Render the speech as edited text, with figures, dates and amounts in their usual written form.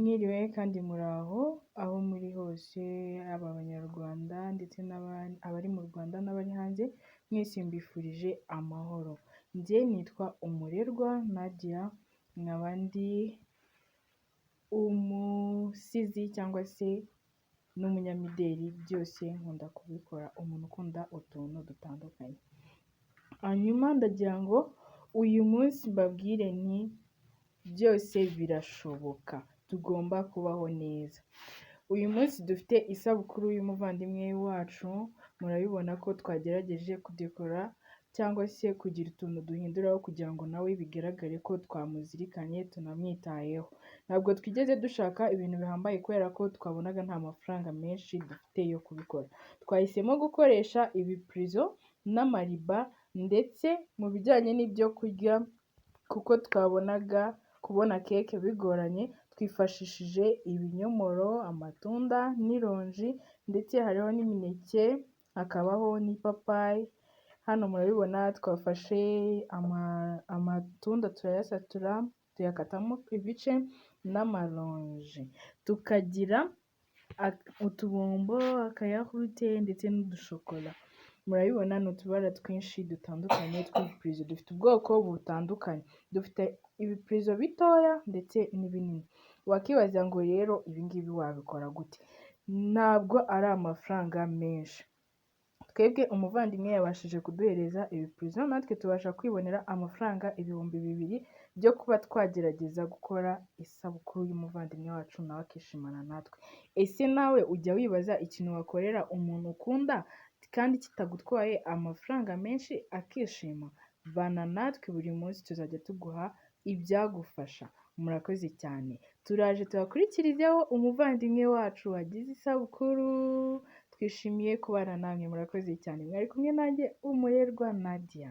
Mwiriwe kandi muraho aho muri hose, aba abanyarwanda ndetse abari mu Rwanda n'abari hanze, mwese mbifurije amahoro. Njye nitwa Umurerwa Nadia, nkaba ndi umusizi cyangwa se n'umunyamideli, byose nkunda kubikora, umuntu ukunda utuntu dutandukanye. Hanyuma ndagira ngo uyu munsi mbabwire nti byose birashoboka, tugomba kubaho neza. Uyu munsi dufite isabukuru y'umuvandimwe wacu, murabibona ko twagerageje kudekora cyangwa se kugira utuntu duhinduraho kugira ngo nawe bigaragare ko twamuzirikanye, tunamwitayeho. Ntabwo twigeze dushaka ibintu bihambaye kubera ko twabonaga nta mafaranga menshi dufite yo kubikora. Twahisemo gukoresha ibipirizo n'amariba, ndetse mu bijyanye n'ibyo kurya kuko twabonaga kubona keke bigoranye, twifashishije ibinyomoro, amatunda n'ironji, ndetse hariho n'imineke, hakabaho n'ipapayi. Hano murabibona twafashe amatunda turayasatura tuyakatamo ibice, n'amaronji, tukagira utubombo, akayahurute ndetse n'udushokora. Murabibona ni utubara twinshi dutandukanye tw'ibipirizo, dufite ubwoko butandukanye, dufite ibipirizo bitoya ndetse n'ibinini. Wakibaza ngo rero ibi ngibi wabikora gute? Ntabwo ari amafaranga menshi. Twebwe umuvandimwe yabashije kuduhereza ibipirizo, natwe tubasha kwibonera amafaranga 2,000 byo kuba twagerageza gukora isabukuru y'umuvandimwe wacu, nawe akishimana natwe. Ese nawe ujya wibaza ikintu wakorera umuntu ukunda kandi kitagutwaye amafaranga menshi akishima? Bana natwe buri munsi tuzajya tuguha ibyagufasha. Murakoze cyane. Turaje tubakurikireho umuvandimwe wacu wagize isabukuru. Twishimiye kubana namwe, murakoze cyane. Mwari kumwe nanjye Umurerwa Nadia.